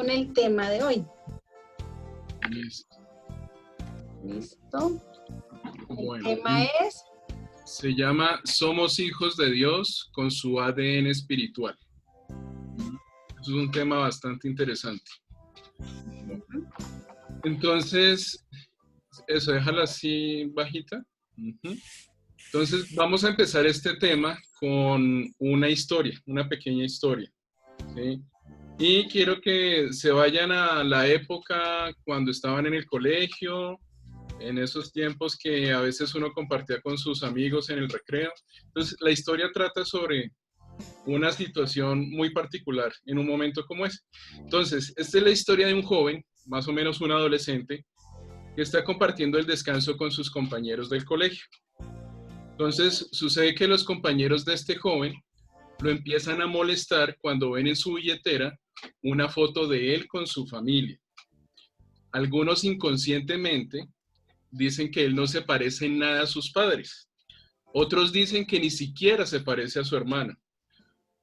con el tema de hoy. Listo. ¿Listo? Bueno, El tema es... se llama Somos hijos de Dios con su ADN espiritual. Es un tema bastante interesante. Entonces, eso, déjala así bajita. Entonces, vamos a empezar este tema con una historia, una pequeña historia, ¿sí? Y quiero que se vayan a la época cuando estaban en el colegio, en esos tiempos que a veces uno compartía con sus amigos en el recreo. Entonces, la historia trata sobre una situación muy particular en un momento como ese. Entonces, esta es la historia de un joven, más o menos un adolescente, que está compartiendo el descanso con sus compañeros del colegio. Entonces, sucede que los compañeros de este joven lo empiezan a molestar cuando ven en su billetera una foto de él con su familia. Algunos inconscientemente dicen que él no se parece en nada a sus padres. Otros dicen que ni siquiera se parece a su hermano.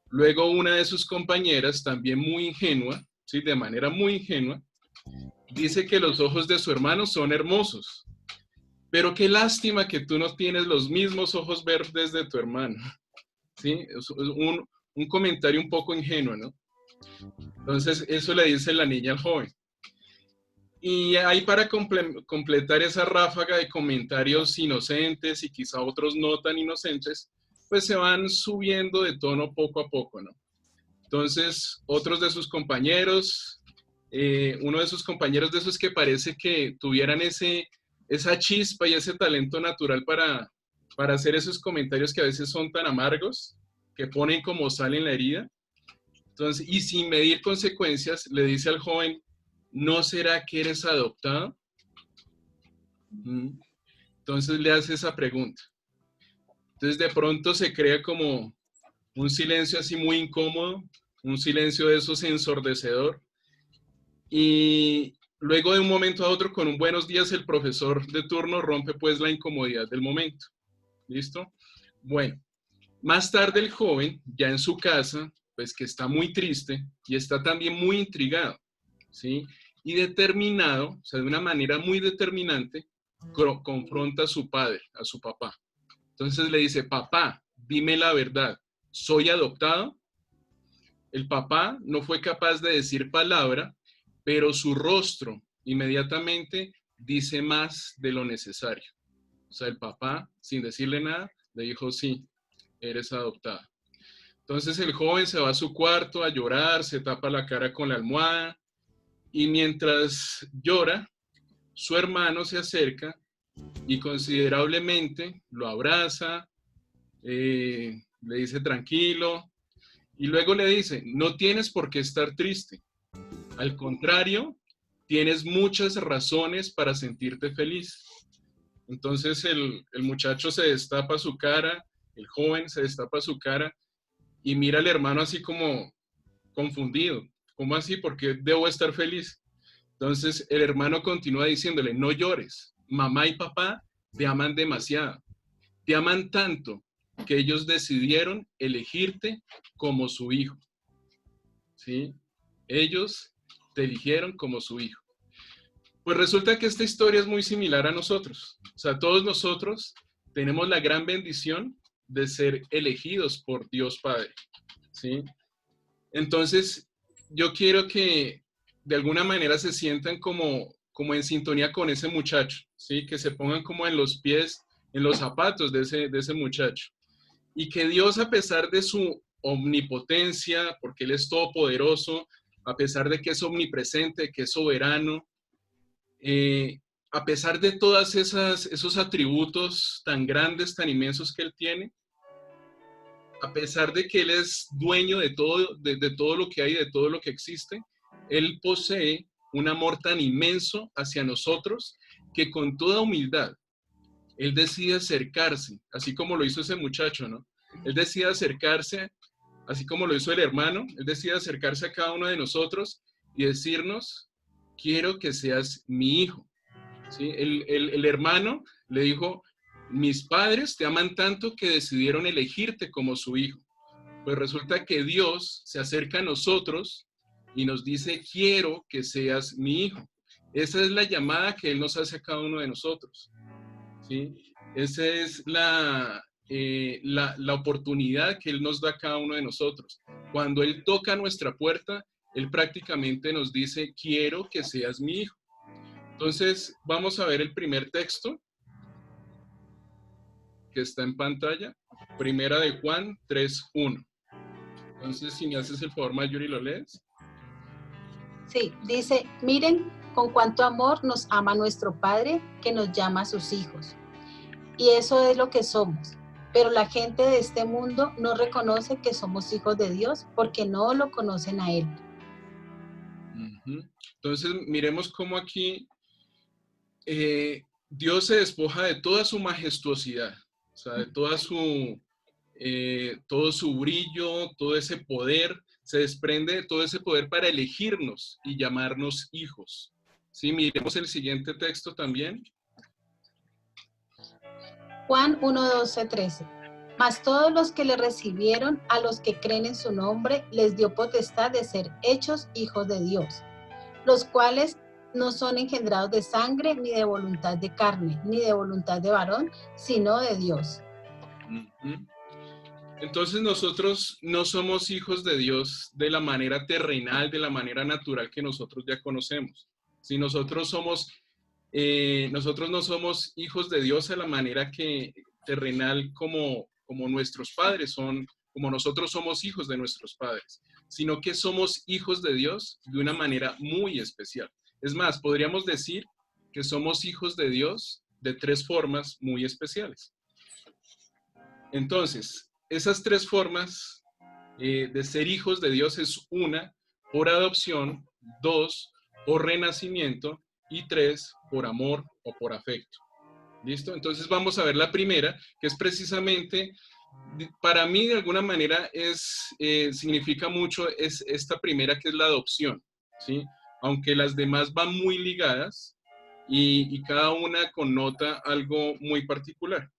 Luego una de sus compañeras, también muy ingenua, ¿sí? De manera muy ingenua, dice que los ojos de su hermano son hermosos. Pero qué lástima que tú no tienes los mismos ojos verdes de tu hermano. ¿Sí? Es un comentario un poco ingenuo, ¿no? Entonces, eso le dice la niña al joven. Y ahí para completar esa ráfaga de comentarios inocentes y quizá otros no tan inocentes, pues se van subiendo de tono poco a poco, ¿no? Entonces, otros de sus compañeros, uno de sus compañeros de esos que parece que tuvieran esa chispa y ese talento natural para hacer esos comentarios que a veces son tan amargos, que ponen como sal en la herida. Entonces, y sin medir consecuencias, le dice al joven, ¿no será que eres adoptado? Entonces le hace esa pregunta. Entonces de pronto se crea como un silencio así muy incómodo, un silencio de esos ensordecedor. Y luego de un momento a otro, con un buenos días, el profesor de turno rompe pues la incomodidad del momento. ¿Listo? Bueno, más tarde el joven, ya en su casa, pues que está muy triste y está también muy intrigado, ¿sí? Y determinado, o sea, de una manera muy determinante, confronta a su padre, a su papá. Entonces le dice, papá, dime la verdad, ¿soy adoptado? El papá no fue capaz de decir palabra, pero su rostro inmediatamente dice más de lo necesario. O sea, el papá, sin decirle nada, le dijo, sí, eres adoptada. Entonces el joven se va a su cuarto a llorar, se tapa la cara con la almohada y mientras llora, su hermano se acerca y considerablemente lo abraza, le dice tranquilo y luego le dice, no tienes por qué estar triste. Al contrario, tienes muchas razones para sentirte feliz. Entonces el muchacho se destapa su cara, el joven se destapa su cara y mira al hermano así como confundido. ¿Cómo así? ¿Por qué debo estar feliz? Entonces el hermano continúa diciéndole, no llores, mamá y papá te aman demasiado, te aman tanto que ellos decidieron elegirte como su hijo, ¿sí? Ellos te eligieron como su hijo. Pues resulta que esta historia es muy similar a nosotros. O sea, todos nosotros tenemos la gran bendición de ser elegidos por Dios Padre, ¿sí? Entonces, yo quiero que de alguna manera se sientan como en sintonía con ese muchacho, ¿sí? Que se pongan como en los pies, en los zapatos de ese muchacho. Y que Dios, a pesar de su omnipotencia, porque Él es todopoderoso, a pesar de que es omnipresente, que es soberano, a pesar de todos esos atributos tan grandes, tan inmensos que Él tiene, a pesar de que Él es dueño de todo lo que hay, de todo lo que existe, Él posee un amor tan inmenso hacia nosotros que con toda humildad, Él decide acercarse, así como lo hizo ese muchacho, ¿no? Él decide acercarse, así como lo hizo el hermano, Él decide acercarse a cada uno de nosotros y decirnos, quiero que seas mi hijo, ¿sí? El hermano le dijo, mis padres te aman tanto que decidieron elegirte como su hijo. Pues resulta que Dios se acerca a nosotros y nos dice, quiero que seas mi hijo. Esa es la llamada que Él nos hace a cada uno de nosotros, ¿sí? Esa es la oportunidad que Él nos da a cada uno de nosotros. Cuando Él toca nuestra puerta, Él prácticamente nos dice, quiero que seas mi hijo. Entonces, vamos a ver el primer texto que está en pantalla. Primera de Juan 3:1. Entonces, si me haces el favor, Mayuri, ¿lo lees? Sí, dice, miren con cuánto amor nos ama nuestro Padre que nos llama a sus hijos. Y eso es lo que somos. Pero la gente de este mundo no reconoce que somos hijos de Dios porque no lo conocen a Él. Entonces, miremos cómo aquí Dios se despoja de toda su majestuosidad, o sea, de todo su brillo, todo ese poder, se desprende de todo ese poder para elegirnos y llamarnos hijos. Sí, miremos el siguiente texto también. Juan 1:12-13. Mas todos los que le recibieron, a los que creen en su nombre, les dio potestad de ser hechos hijos de Dios, los cuales no son engendrados de sangre, ni de voluntad de carne, ni de voluntad de varón, sino de Dios. Entonces nosotros no somos hijos de Dios de la manera terrenal, de la manera natural que nosotros ya conocemos. Si nosotros no somos hijos de Dios a la manera que terrenal como nuestros padres son, como nosotros somos hijos de nuestros padres, sino que somos hijos de Dios de una manera muy especial. Es más, podríamos decir que somos hijos de Dios de 3 formas muy especiales. Entonces, esas 3 formas de ser hijos de Dios es 1, por adopción, 2, por renacimiento y 3, por amor o por afecto. ¿Listo? Entonces vamos a ver la primera, que es precisamente, para mí de alguna manera significa mucho es esta primera, que es la adopción, ¿sí? Aunque las demás van muy ligadas y cada una connota algo muy particular.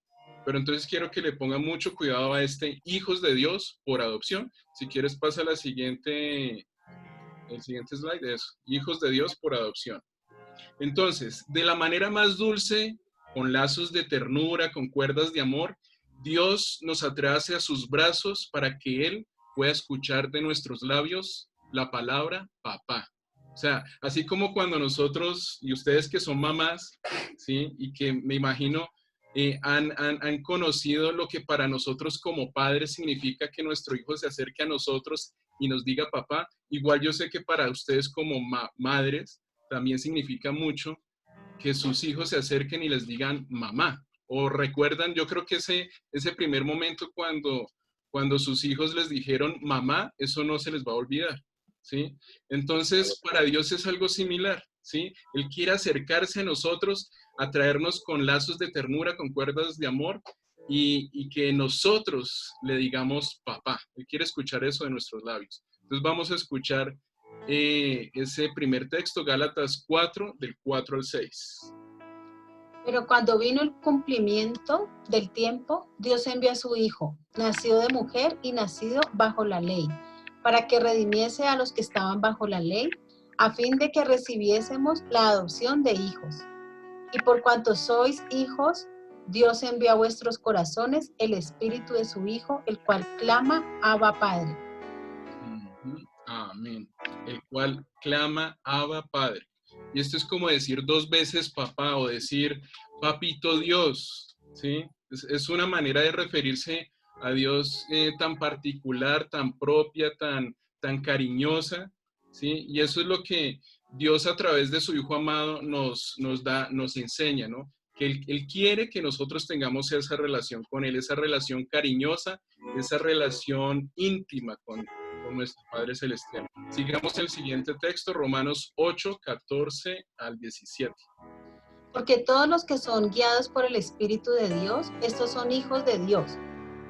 Pero entonces quiero que le pongan mucho cuidado a este hijos de Dios por adopción. Si quieres pasa el siguiente slide, eso, hijos de Dios por adopción. Entonces, de la manera más dulce, con lazos de ternura, con cuerdas de amor, Dios nos atrae hacia sus brazos para que Él pueda escuchar de nuestros labios la palabra papá. O sea, así como cuando nosotros, y ustedes que son mamás, ¿sí? Y que me imagino han conocido lo que para nosotros como padres significa que nuestro hijo se acerque a nosotros y nos diga papá, igual yo sé que para ustedes como madres también significa mucho que sus hijos se acerquen y les digan mamá. O recuerdan, yo creo que ese primer momento cuando sus hijos les dijeron mamá, eso no se les va a olvidar, ¿sí? Entonces, para Dios es algo similar, ¿sí? Él quiere acercarse a nosotros, atraernos con lazos de ternura, con cuerdas de amor, y que nosotros le digamos papá. Él quiere escuchar eso de nuestros labios. Entonces vamos a escuchar ese primer texto, Gálatas 4, del 4 al 6. Pero cuando vino el cumplimiento del tiempo, Dios envió a su Hijo, nacido de mujer y nacido bajo la ley, para que redimiese a los que estaban bajo la ley, a fin de que recibiésemos la adopción de hijos. Y por cuanto sois hijos, Dios envió a vuestros corazones el espíritu de su Hijo, el cual clama, Abba Padre. Amén. El cual clama, Abba Padre. Y esto es como decir 2 veces papá o decir papito Dios, ¿sí? Es una manera de referirse a Dios tan particular, tan propia, tan cariñosa, ¿sí? Y eso es lo que Dios a través de su Hijo amado nos enseña, ¿no? Que él quiere que nosotros tengamos esa relación con Él, esa relación cariñosa, esa relación íntima con nuestro Padre Celestial. Sigamos el siguiente texto, Romanos 8, 14 al 17. Porque todos los que son guiados por el Espíritu de Dios, estos son hijos de Dios,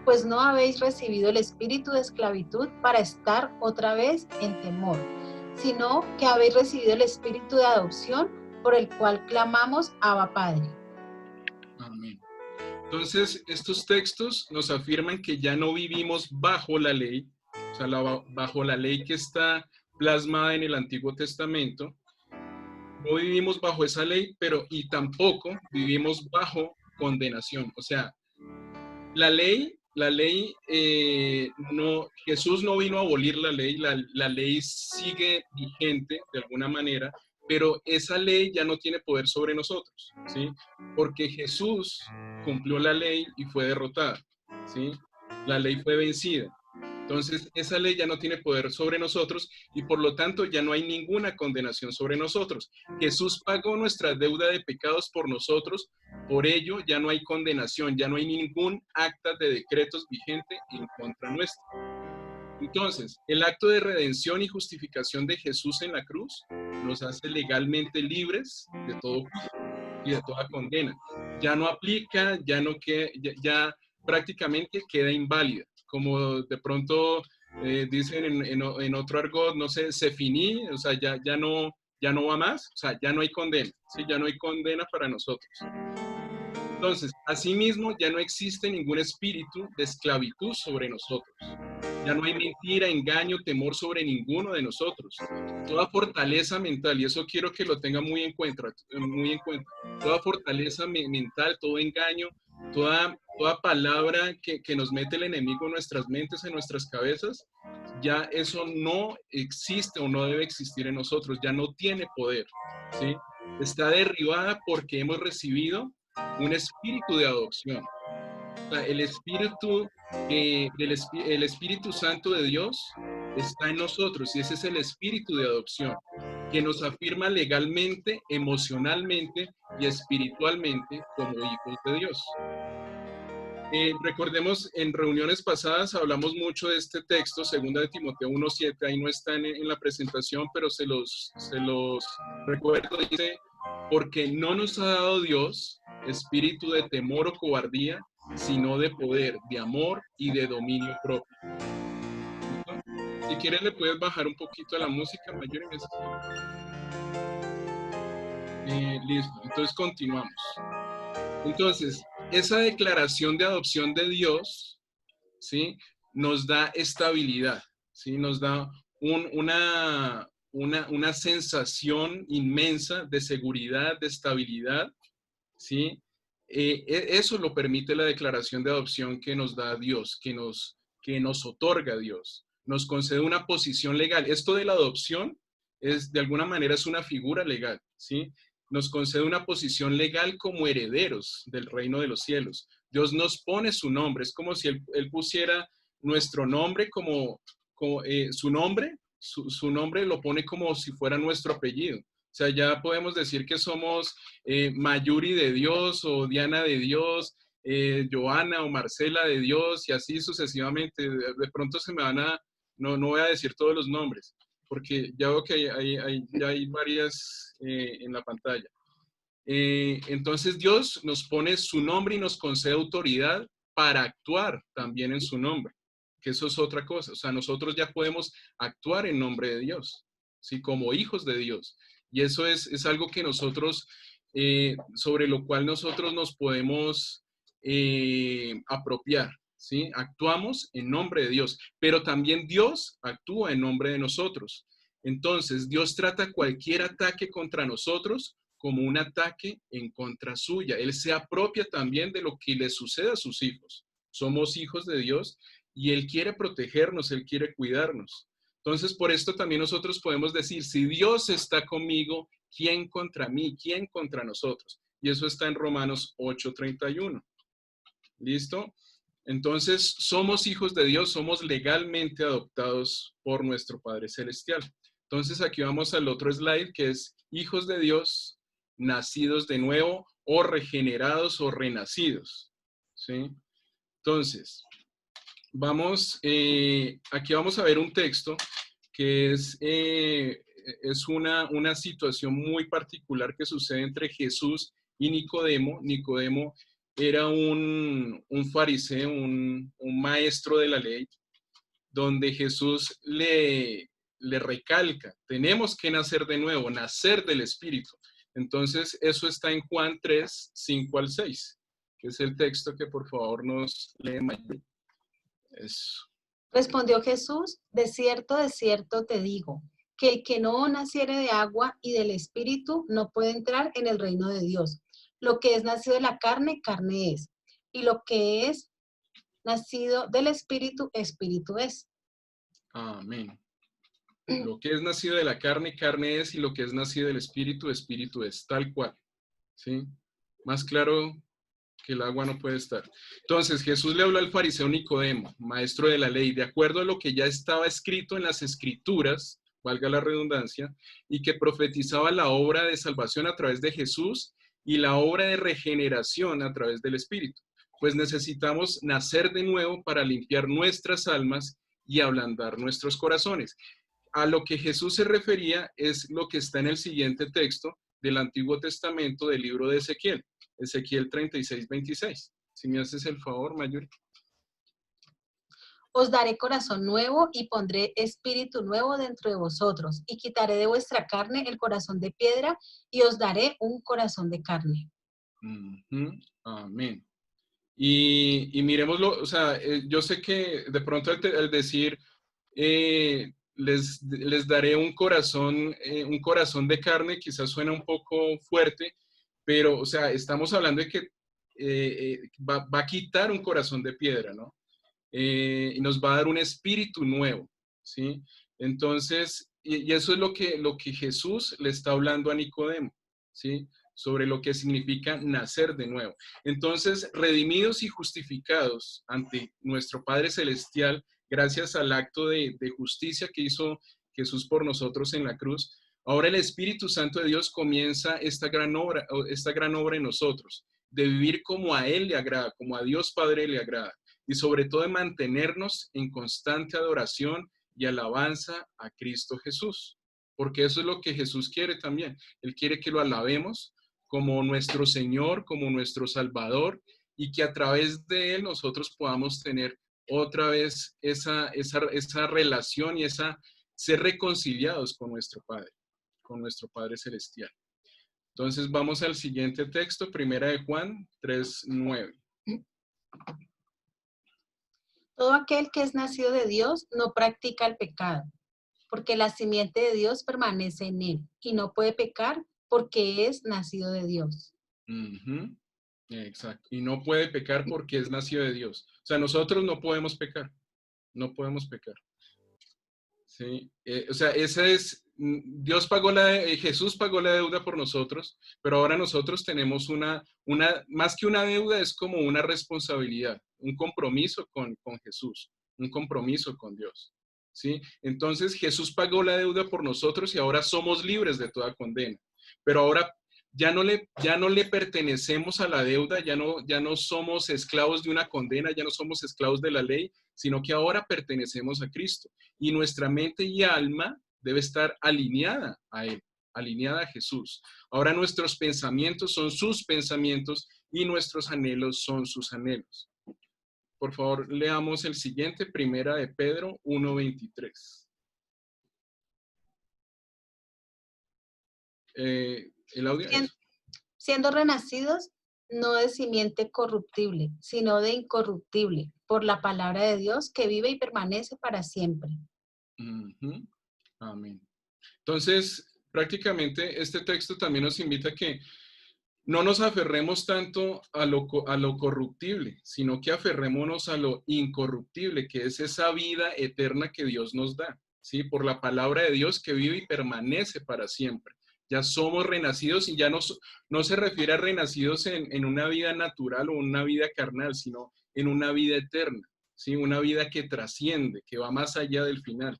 pues no habéis recibido el espíritu de esclavitud para estar otra vez en temor, sino que habéis recibido el espíritu de adopción por el cual clamamos Abba Padre. Amén. Entonces, estos textos nos afirman que ya no vivimos bajo la ley, o sea, bajo la ley que está plasmada en el Antiguo Testamento. No vivimos bajo esa ley, pero y tampoco vivimos bajo condenación. O sea, no, Jesús no vino a abolir la ley sigue vigente de alguna manera, pero esa ley ya no tiene poder sobre nosotros, ¿sí? Porque Jesús cumplió la ley y fue derrotada, ¿sí? La ley fue vencida. Entonces, esa ley ya no tiene poder sobre nosotros y por lo tanto ya no hay ninguna condenación sobre nosotros. Jesús pagó nuestra deuda de pecados por nosotros, por ello ya no hay condenación, ya no hay ningún acta de decretos vigente en contra nuestra. Entonces, el acto de redención y justificación de Jesús en la cruz nos hace legalmente libres de todo juicio y de toda condena. Ya no aplica, ya prácticamente queda inválida. Como de pronto dicen en otro argot, no sé, se finí, o sea, ya no va más, o sea, ya no hay condena, ¿sí? Ya no hay condena para nosotros. Entonces, asimismo, ya no existe ningún espíritu de esclavitud sobre nosotros. Ya no hay mentira, engaño, temor sobre ninguno de nosotros. Toda fortaleza mental, y eso quiero que lo tenga muy en cuenta, toda fortaleza mental, todo engaño, toda palabra que nos mete el enemigo en nuestras mentes, en nuestras cabezas, ya eso no existe o no debe existir en nosotros, ya no tiene poder, ¿sí? Está derribada porque hemos recibido un espíritu de adopción. O sea, el Espíritu Santo de Dios está en nosotros y ese es el espíritu de adopción que nos afirma legalmente, emocionalmente y espiritualmente como hijos de Dios. Recordemos, en reuniones pasadas hablamos mucho de este texto, 2 de Timoteo 1:7, ahí no está en la presentación, pero se los recuerdo, dice, porque no nos ha dado Dios espíritu de temor o cobardía, sino de poder, de amor y de dominio propio. ¿Listo? Si quieres le puedes bajar un poquito a la música, mayor en listo, entonces continuamos. Entonces, esa declaración de adopción de Dios, ¿sí? Nos da estabilidad, ¿sí? Nos da una sensación inmensa de seguridad, de estabilidad, ¿sí? Eso lo permite la declaración de adopción que nos da Dios, que nos otorga Dios. Nos concede una posición legal. Esto de la adopción de alguna manera es una figura legal, ¿sí? Nos concede una posición legal como herederos del reino de los cielos. Dios nos pone su nombre. Es como si Él pusiera nuestro nombre su nombre, su nombre lo pone como si fuera nuestro apellido. O sea, ya podemos decir que somos Mayuri de Dios o Diana de Dios, Joana o Marcela de Dios y así sucesivamente. De pronto se me van no voy a decir todos los nombres, porque ya veo que ya hay varias en la pantalla. Entonces Dios nos pone su nombre y nos concede autoridad para actuar también en su nombre, que eso es otra cosa. O sea, nosotros ya podemos actuar en nombre de Dios, ¿sí? Como hijos de Dios. Y eso es algo que nosotros, sobre lo cual nosotros nos podemos apropiar, ¿sí? Actuamos en nombre de Dios, pero también Dios actúa en nombre de nosotros. Entonces, Dios trata cualquier ataque contra nosotros como un ataque en contra suya. Él se apropia también de lo que le sucede a sus hijos. Somos hijos de Dios y Él quiere protegernos, Él quiere cuidarnos. Entonces, por esto también nosotros podemos decir, si Dios está conmigo, ¿quién contra mí? ¿Quién contra nosotros? Y eso está en Romanos 8:31. ¿Listo? Entonces, somos hijos de Dios, somos legalmente adoptados por nuestro Padre Celestial. Entonces, aquí vamos al otro slide, que es hijos de Dios, nacidos de nuevo, o regenerados o renacidos. ¿Sí? Entonces, aquí vamos a ver un texto que es una situación muy particular que sucede entre Jesús y Nicodemo. Nicodemo era un fariseo, un maestro de la ley, donde Jesús le recalca, tenemos que nacer de nuevo, nacer del Espíritu. Entonces, eso está en Juan 3, 5 al 6, que es el texto que por favor nos lee Mayuri. Eso. Respondió Jesús, de cierto te digo, que el que no naciere de agua y del Espíritu no puede entrar en el reino de Dios. Lo que es nacido de la carne, carne es. Y lo que es nacido del Espíritu, Espíritu es. Amén. Lo que es nacido de la carne, carne es, y lo que es nacido del Espíritu, Espíritu es. Tal cual. ¿Sí? Más claro que el agua no puede estar. Entonces, Jesús le habló al fariseo Nicodemo, maestro de la ley, de acuerdo a lo que ya estaba escrito en las Escrituras, valga la redundancia, y que profetizaba la obra de salvación a través de Jesús y la obra de regeneración a través del Espíritu. Pues necesitamos nacer de nuevo para limpiar nuestras almas y ablandar nuestros corazones. A lo que Jesús se refería es lo que está en el siguiente texto del Antiguo Testamento del libro de Ezequiel. Ezequiel 36:26. Si me haces el favor, Mayuri. Os daré corazón nuevo y pondré espíritu nuevo dentro de vosotros, y quitaré de vuestra carne el corazón de piedra, y os daré un corazón de carne. Amén. Y miremoslo, o sea, yo sé que de pronto al decir les daré un corazón de carne, quizás suena un poco fuerte, pero, o sea, estamos hablando de que va a quitar un corazón de piedra, ¿no? Y nos va a dar un espíritu nuevo, ¿sí? Entonces, y eso es lo que Jesús le está hablando a Nicodemo, ¿sí? Sobre lo que significa nacer de nuevo. Entonces, redimidos y justificados ante nuestro Padre Celestial, gracias al acto de justicia que hizo Jesús por nosotros en la cruz, ahora el Espíritu Santo de Dios comienza esta gran obra en nosotros, de vivir como a Él le agrada, como a Dios Padre le agrada, y sobre todo de mantenernos en constante adoración y alabanza a Cristo Jesús, porque eso es lo que Jesús quiere también. Él quiere que lo alabemos como nuestro Señor, como nuestro Salvador, y que a través de Él nosotros podamos tener otra vez esa relación y ser reconciliados con nuestro Padre Celestial. Entonces vamos al siguiente texto, Primera de Juan 3:9. Todo aquel que es nacido de Dios no practica el pecado, porque la simiente de Dios permanece en él, y no puede pecar porque es nacido de Dios. Exacto. Y no puede pecar porque es nacido de Dios. O sea, nosotros no podemos pecar. No podemos pecar. Sí. O sea, Jesús pagó la deuda por nosotros, pero ahora nosotros tenemos más que una deuda, es como una responsabilidad, un compromiso con Jesús, un compromiso con Dios. ¿Sí? Entonces Jesús pagó la deuda por nosotros y ahora somos libres de toda condena. Pero ahora ya no le pertenecemos a la deuda, ya no somos esclavos de una condena, ya no somos esclavos de la ley, sino que ahora pertenecemos a Cristo. Y nuestra mente y alma debe estar alineada a Él, alineada a Jesús. Ahora nuestros pensamientos son sus pensamientos y nuestros anhelos son sus anhelos. Por favor, leamos el siguiente, Primera de Pedro 1:23. El audio es. Siendo renacidos, no de simiente corruptible, sino de incorruptible, por la palabra de Dios que vive y permanece para siempre. Amén. Entonces, prácticamente este texto también nos invita a que no nos aferremos tanto a lo corruptible, sino que aferrémonos a lo incorruptible, que es esa vida eterna que Dios nos da, ¿sí? Por la palabra de Dios que vive y permanece para siempre. Ya somos renacidos y ya no se refiere a renacidos en una vida natural o una vida carnal, sino en una vida eterna, ¿sí? Una vida que trasciende, que va más allá del final.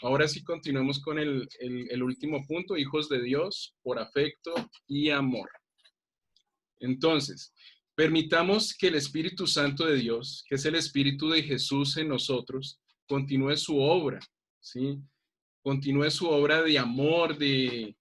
Ahora sí continuemos con el último punto, hijos de Dios por afecto y amor. Entonces, permitamos que el Espíritu Santo de Dios, que es el Espíritu de Jesús en nosotros, continúe su obra, ¿sí? Continúe su obra de amor, de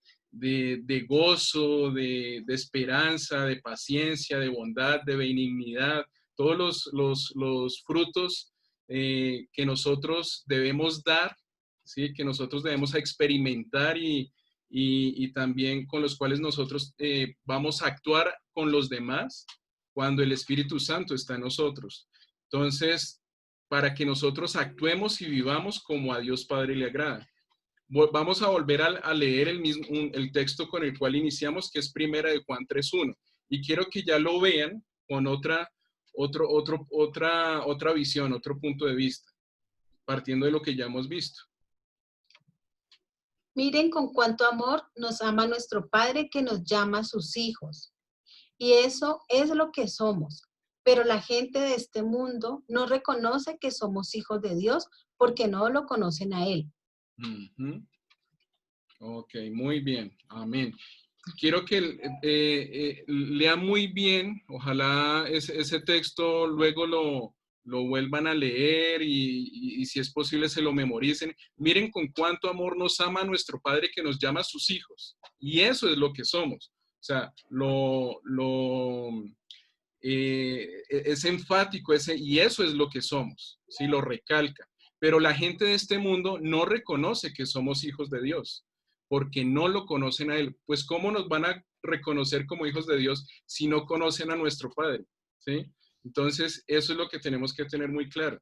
gozo, de esperanza, de paciencia, de bondad, de benignidad, todos los frutos que nosotros debemos dar, ¿sí? Que nosotros debemos experimentar y también con los cuales nosotros vamos a actuar con los demás cuando el Espíritu Santo está en nosotros. Entonces, para que nosotros actuemos y vivamos como a Dios Padre le agrada. Vamos a volver a leer el texto con el cual iniciamos, que es Primera de Juan 3:1. Y quiero que ya lo vean con otra visión, otro punto de vista, partiendo de lo que ya hemos visto. Miren con cuánto amor nos ama nuestro Padre que nos llama sus hijos. Y eso es lo que somos. Pero la gente de este mundo no reconoce que somos hijos de Dios porque no lo conocen a Él. Ok, muy bien. Amén. Quiero que lean muy bien, ojalá ese texto luego lo vuelvan a leer y si es posible se lo memoricen. Miren con cuánto amor nos ama nuestro Padre que nos llama sus hijos. Y eso es lo que somos. O sea, es enfático y eso es lo que somos, ¿sí? Lo recalca. Pero la gente de este mundo no reconoce que somos hijos de Dios, porque no lo conocen a Él. Pues ¿cómo nos van a reconocer como hijos de Dios si no conocen a nuestro Padre? ¿Sí? Entonces, eso es lo que tenemos que tener muy claro.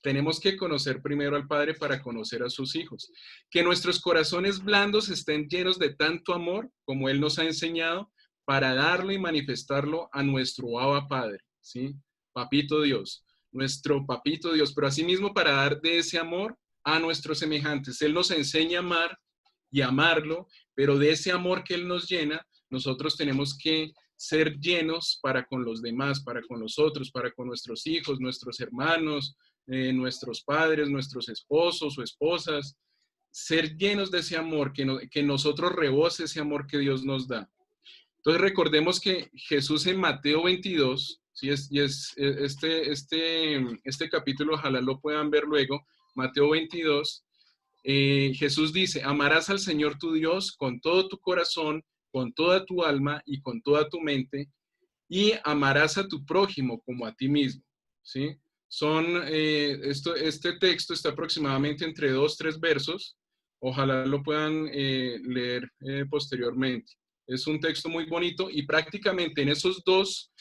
Tenemos que conocer primero al Padre para conocer a sus hijos. Que nuestros corazones blandos estén llenos de tanto amor como Él nos ha enseñado para darlo y manifestarlo a nuestro Abba Padre, ¿sí? Papito Dios, nuestro Papito Dios, pero asimismo para dar de ese amor a nuestros semejantes. Él nos enseña a amar y amarlo, pero de ese amor que Él nos llena, nosotros tenemos que ser llenos para con los demás, para con nosotros, para con nuestros hijos, nuestros hermanos, nuestros padres, nuestros esposos o esposas, ser llenos de ese amor, que nosotros rebose ese amor que Dios nos da. Entonces recordemos que Jesús en Mateo 22, ¿sí? Este capítulo, ojalá lo puedan ver luego, Mateo 22, Jesús dice, amarás al Señor tu Dios con todo tu corazón, con toda tu alma y con toda tu mente, y amarás a tu prójimo como a ti mismo, ¿sí? Este texto está aproximadamente entre 2-3 versos, ojalá lo puedan leer posteriormente. Es un texto muy bonito y prácticamente en esos dos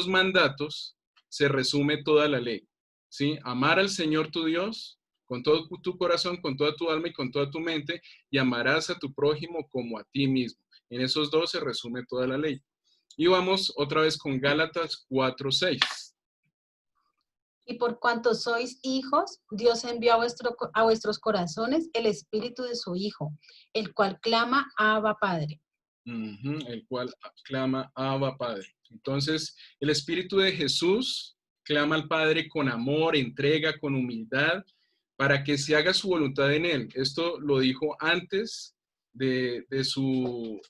mandatos se resume toda la ley, ¿sí? Amar al Señor tu Dios con todo tu corazón, con toda tu alma y con toda tu mente, y amarás a tu prójimo como a ti mismo. En esos dos se resume toda la ley. Y vamos otra vez con Gálatas 4:6. Y por cuanto sois hijos, Dios envió a vuestros corazones el espíritu de su Hijo, el cual clama, Abba Padre. El cual clama, Abba Padre. Entonces, el espíritu de Jesús clama al Padre con amor, entrega, con humildad, para que se haga su voluntad en él. Esto lo dijo antes de su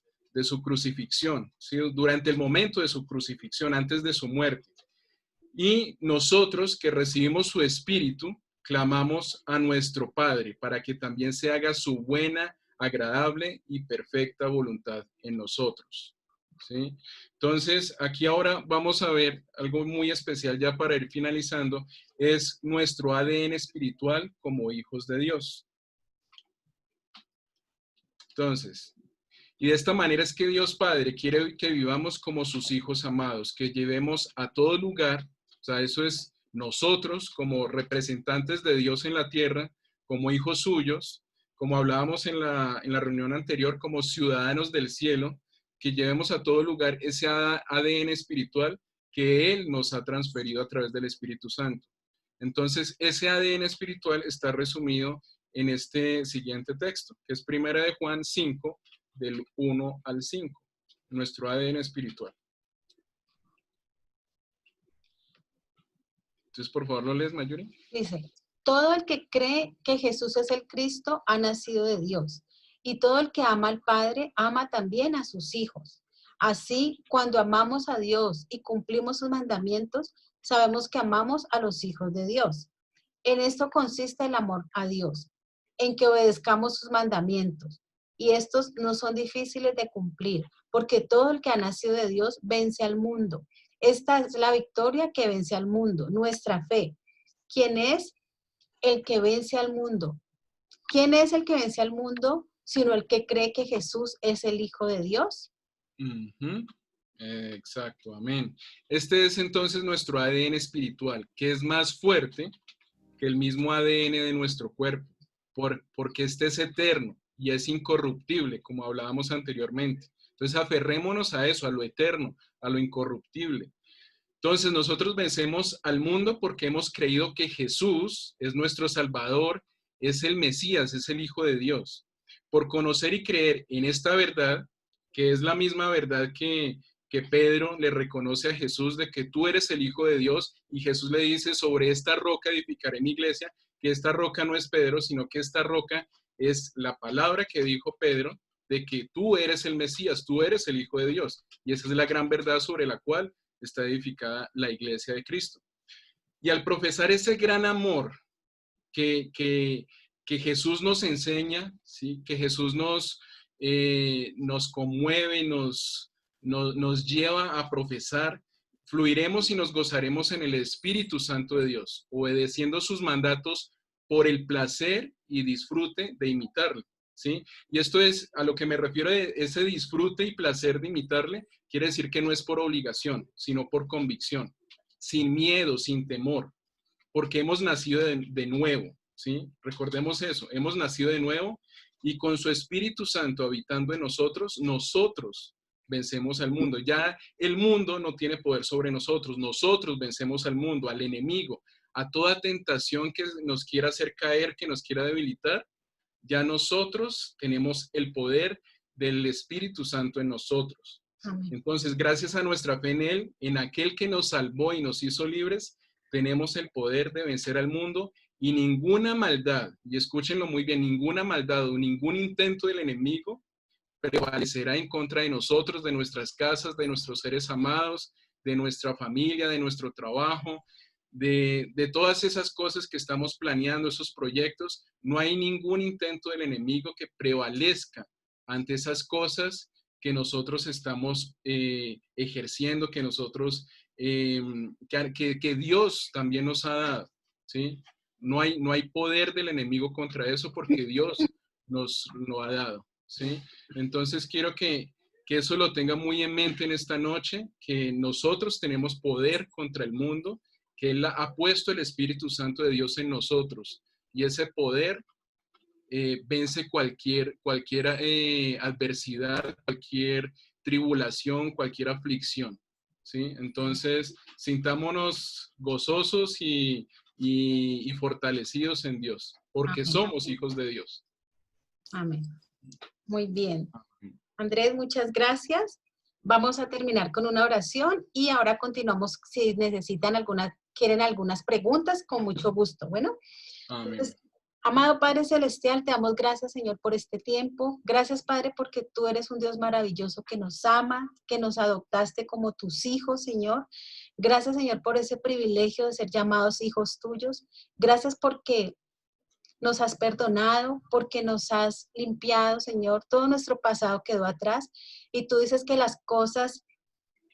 crucifixión, ¿sí? Durante el momento de su crucifixión, antes de su muerte. Y nosotros que recibimos su espíritu, clamamos a nuestro Padre para que también se haga su buena, agradable y perfecta voluntad en nosotros, ¿sí? Entonces, aquí ahora vamos a ver algo muy especial ya para ir finalizando, es nuestro ADN espiritual como hijos de Dios. Entonces, y de esta manera es que Dios Padre quiere que vivamos como sus hijos amados, que llevemos a todo lugar, o sea, eso es nosotros como representantes de Dios en la tierra, como hijos suyos, como hablábamos en la reunión anterior, como ciudadanos del cielo, que llevemos a todo lugar ese ADN espiritual que Él nos ha transferido a través del Espíritu Santo. Entonces, ese ADN espiritual está resumido en este siguiente texto, que es Primera de Juan 5, del 1 al 5, nuestro ADN espiritual. Entonces, por favor, ¿lo lees, Mayuri? Dice, todo el que cree que Jesús es el Cristo ha nacido de Dios, y todo el que ama al Padre ama también a sus hijos. Así, cuando amamos a Dios y cumplimos sus mandamientos, sabemos que amamos a los hijos de Dios. En esto consiste el amor a Dios, en que obedezcamos sus mandamientos. Y estos no son difíciles de cumplir, porque todo el que ha nacido de Dios vence al mundo. Esta es la victoria que vence al mundo, nuestra fe. ¿Quién es el que vence al mundo? ¿Quién es el que vence al mundo, sino el que cree que Jesús es el Hijo de Dios? Exacto, amén. Este es entonces nuestro ADN espiritual, que es más fuerte que el mismo ADN de nuestro cuerpo. porque este es eterno y es incorruptible, como hablábamos anteriormente. Entonces aferrémonos a eso, a lo eterno, a lo incorruptible. Entonces nosotros vencemos al mundo porque hemos creído que Jesús es nuestro Salvador, es el Mesías, es el Hijo de Dios. Por conocer y creer en esta verdad, que es la misma verdad que Pedro le reconoce a Jesús de que tú eres el Hijo de Dios, y Jesús le dice, sobre esta roca edificaré mi iglesia, que esta roca no es Pedro, sino que esta roca es la palabra que dijo Pedro, de que tú eres el Mesías, tú eres el Hijo de Dios. Y esa es la gran verdad sobre la cual está edificada la iglesia de Cristo. Y al profesar ese gran amor que Jesús nos enseña, ¿sí? Que Jesús nos conmueve, nos lleva a profesar, fluiremos y nos gozaremos en el Espíritu Santo de Dios, obedeciendo sus mandatos por el placer y disfrute de imitarle, ¿sí? Y esto es a lo que me refiero de ese disfrute y placer de imitarle, quiere decir que no es por obligación, sino por convicción, sin miedo, sin temor, porque hemos nacido de nuevo, ¿sí? Recordemos eso, hemos nacido de nuevo y con su Espíritu Santo habitando en nosotros, nosotros vencemos al mundo. Ya el mundo no tiene poder sobre nosotros, nosotros vencemos al mundo, al enemigo, a toda tentación que nos quiera hacer caer, que nos quiera debilitar. Ya nosotros tenemos el poder del Espíritu Santo en nosotros. Amén. Entonces, gracias a nuestra fe en Él, en aquel que nos salvó y nos hizo libres, tenemos el poder de vencer al mundo, y ninguna maldad, y escúchenlo muy bien, ninguna maldad o ningún intento del enemigo prevalecerá en contra de nosotros, de nuestras casas, de nuestros seres amados, de nuestra familia, de nuestro trabajo, de todas esas cosas que estamos planeando, esos proyectos. No hay ningún intento del enemigo que prevalezca ante esas cosas que nosotros estamos ejerciendo, que nosotros, que Dios también nos ha dado, ¿sí? No hay poder del enemigo contra eso porque Dios nos lo ha dado, ¿sí? Entonces quiero que eso lo tenga muy en mente en esta noche, que nosotros tenemos poder contra el mundo, que Él ha puesto el Espíritu Santo de Dios en nosotros, y ese poder vence cualquier adversidad, cualquier tribulación, cualquier aflicción, ¿sí? Entonces, sintámonos gozosos y fortalecidos en Dios, porque Amén. somos hijos de Dios. Amén. Muy bien. Andrés, muchas gracias. Vamos a terminar con una oración y ahora continuamos. Si necesitan quieren algunas preguntas, con mucho gusto. Bueno, Amén. entonces, amado Padre Celestial, te damos gracias, Señor, por este tiempo. Gracias, Padre, porque tú eres un Dios maravilloso que nos ama, que nos adoptaste como tus hijos, Señor. Gracias, Señor, por ese privilegio de ser llamados hijos tuyos. Gracias porque nos has perdonado, porque nos has limpiado, Señor. Todo nuestro pasado quedó atrás y tú dices que las cosas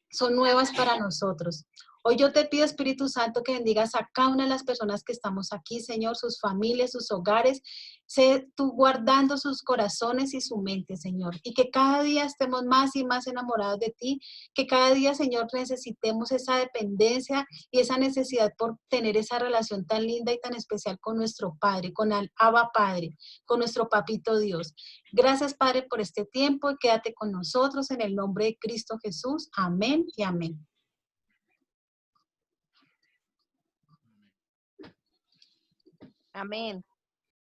son nuevas para nosotros. Hoy yo te pido, Espíritu Santo, que bendigas a cada una de las personas que estamos aquí, Señor, sus familias, sus hogares. Sé tú guardando sus corazones y su mente, Señor. Y que cada día estemos más y más enamorados de ti. Que cada día, Señor, necesitemos esa dependencia y esa necesidad por tener esa relación tan linda y tan especial con nuestro Padre, con el Abba Padre, con nuestro Papito Dios. Gracias, Padre, por este tiempo y quédate con nosotros en el nombre de Cristo Jesús. Amén y amén. Amén.